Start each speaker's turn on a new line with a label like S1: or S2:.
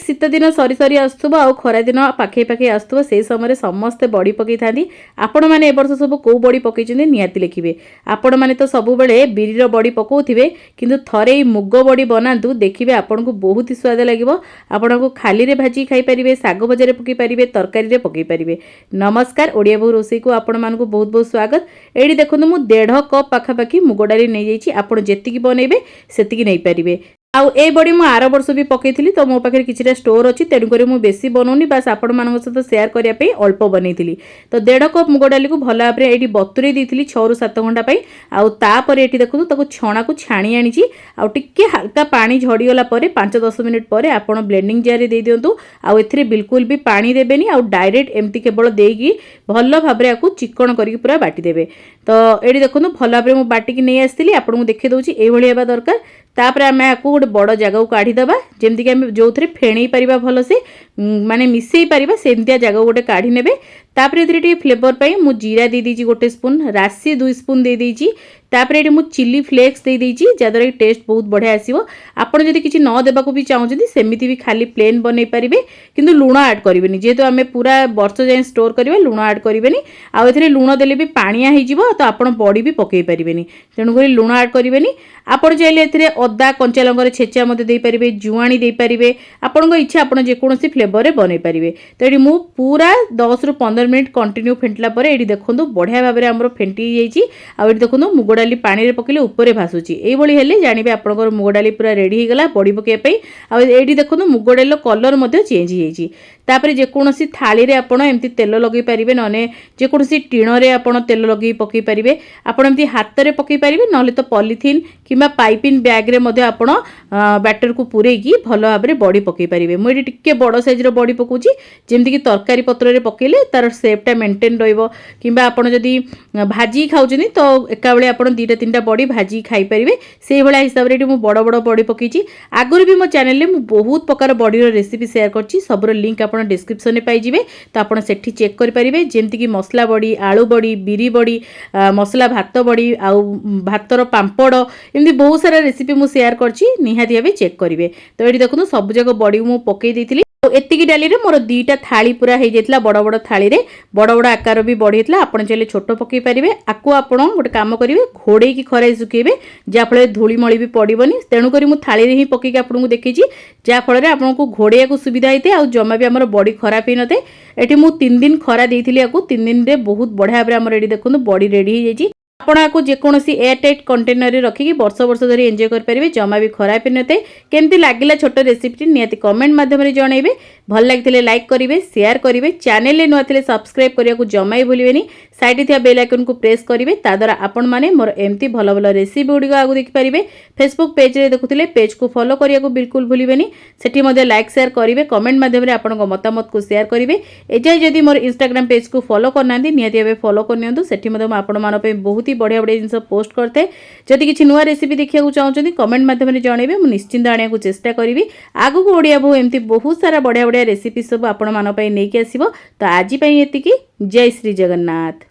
S1: ठीक शीत दिन सरी सरी आसुव आ खरा दिन पाखे पाखे आसुव से समय समस्ते बड़ी पकई था। आपण मैंने ए वर्ष सब कौ बड़ी पकई निहाती लिखिए। आपण मैंने तो सब बेले बिरीर बड़ी पकाउथिबे किंतु थरे मुग बड़ी बनातु देखिए आपन को बहुत ही स्वाद लगे। आपन को खाली रे भाजी खाई परिबे, साग भजा पकई पारिबे, तरकारी रे पकई पारिबे। नमस्कार, ओडिया बहु रोसई को आपण मानकु बहुत बहुत स्वागत। एडी देखंतु मु 1.5 कप पाखापाखी मुग डाली नहीं जाइछि। आपण जेतिकी बनैबे सेतिकी नहीं पारिबे। आउ ए बड़ी मु आर वर्ष भी पकईली तो मो पाखे किछिटा स्टोर अच्छी तेणुक मु बेसी बनौनी बास आपण मान सहित सेयार करने अल्प बनईली। तो 1.5 कप मुग डाली को भल भाव में ये बतुरे देती 6 ରୁ 7 घंटा आउे ये देखो ताको छणा को छाणी आनी टिके हल्का पानी झड़ीगला 5-10 मिनिट पर आप ब्लेंडिंग जार दे दिंतु। आउ बिल्कुल भी पानी देवेनि आउ डायरेक्ट एमती केवल देकी भल भाव में चिकन करके पूरा बाटिदेवे। तो ये देखो भल भाव में बाटिकी नहीं आसती आपको देखी दूसरी ये दरकार। तापर आम आपको गोटे बड़ जगह को काढ़ीदबा जमीक आम जो थे फेणई पार भल से माने मिसई पार सेमतिया जगह गोटे काढ़ी नेबे। तापर ये फ्लेवर पाई मु जीरा दे दीची गोटे स्पून, राशि 2 स्पून दे दीची। तापर ये मु चिली फ्लेक्स दे दीची जद्वारा कि टेस्ट बहुत बढ़िया आसीबो। आपण जदि किछि न देबाकू भी चाहउछन्ती सेमिति भी खाली प्लेन बनै परिबे किंतु लूण ऐड करिवेनी जेहेतु आमे पूरा वर्ष जाय स्टोर करिवे लूण ऐड करिवेनी। आ एथिरे लूण देले भी पानिया हे जिवो तो आपण बड़ी भी पकई परिवेनी तेणु करी लूण ऐड करिवेनी। आपण चाहिले एथिरे अदा कंचा लंगर छेचा मते देई परिबे, जुआणी देई परिबे, आपणको इच्छा आपण जे कोनोसी फ्लेवर रे बनै परिबे। तो एडी मु पूरा 10 ରୁ 15 मिनिट कंटिन्यू फेंटला पर एडी देखंतु बढ़िया भाबरे हमरो फेंटी जाईची। आ एडी देखंतु मुग डाली पानी रे पकेले ऊपर भासुची एई भली हेले जानिबे आपनकर मुग डाली पूरा रेडी हे गला बड़ी पके पई। आ एडी देखंतु मुग डाली कलर मध्ये चेंज हे जाईची। तापर जे कोनोसी थाली रे आपण एमती तेल लगे परिबे नने जे कोनोसी टीण रे आपण तेल लगे पके परिबे। आपण एमती हाथ रे पके परिबे नले तो पॉलिथिन किबा पाइपिन बैग रे मध्ये आपण बैटर को पुरेकी भल भाव में बड़ी पके पारिबे। मु एटी टिके बड़ साइज रो बड़ी पकोची जेमति कि तरकारी पत्र रे पकेले तार शेपटा मेंटेन रहइबो। किबा आपण जदी भाजी खाउचनी तो एका बेले आपण 2-3टा बड़ी भाजी खाई परिबे सेही भला हिसाब रे मु बड़ बड़ बड़ी पकेची। आगुर भी मो चैनल रे मु बहुत प्रकार बड़ी रो रेसिपी शेयर करची सबरो लिंक आपण डिस्क्रिप्शन में पाई जिवे तो आपण सेठी चेक कर परिबे। जेमति कि मसला बड़ी, आलू बड़ी, बिरी बड़ी, मसला भात बड़ी आउ भातर पांपड़ एमती बहुत सारा रेसिपी मु शेयर करची निहाती भाबे चेक करिवे। तो एठी देखुनु सब जगह बड़ी मु पकई देथिली। तो एतिकी डाली रे मोर 2टा थाली पूरा हे जेतला बड़ बड़ थाली रे बड़ बड़ आकार भी बढ़ीतला। आपण चाहिले छोट पकई परिबे। आकु आपण गोटे काम करिवे घोड़े की खराई सुकेबे जा फळे धूली मळी भी पड़िबनी। तेणु करी मु थाली रे ही पकई के आपन को देखिची जा फळे रे आपन को घोड़िया को सुविधा हेते आ जम्मा भी हमर बड़ी खराब ही नते। एठी मु 3 दिन खरा देइथिली आकु 3 दिन रे बहुत बढ़िया भाबरे हमर एडी देखुनु बड़ी रेडी हे जाईची। आपण आपको जेकोसी एयरटाइट कंटेनर रे रखिकी वर्ष वर्ष धरी एंजॉय कर परिबे जमा भी खराब नते। केमती लागिला छोट रेसिपी नियति कमेंट माध्यम रे जणाइबे। भल लागिथिले लाइक करिवे, शेयर करिवे, चैनल ले नुआ थिले सब्सक्राइब करिया को जमाई भूलिबेनी। साइड थिया बेल आइकन को प्रेस करिवे ता द्वारा आपण माने मोर एमती भल भल रेसिपी गुडी आगु देखि परिबे। फेसबुक पेज रे देखुथिले पेज को फॉलो करिया को बिल्कुल भूलिबेनी। सेठी मध्ये लाइक शेयर करिवे, कमेंट माध्यम रे आपण को मतामत को शेयर करिवे। एजाय जदी मोर इंस्टाग्राम पेज को फॉलो करनांती नियति बे फॉलो करनियंतु। सेठी मध्ये म आपण मान पे बहुत ही बढ़िया बढ़िया जिनस पोस्ट करते। जदि किछि नुआ रेसिपी देखिया चाहते कमेंट माध्यम रे जणाइबे मु निश्चिंत आनिया को चेष्टा करिवि। आगु को ओडिया बहु एमती बहुत सारा बढ़िया बढ़िया रेसिपी सब आपण मान पे नेकी आसीबो। तो आज पई एतिकी। जय श्री जगन्नाथ।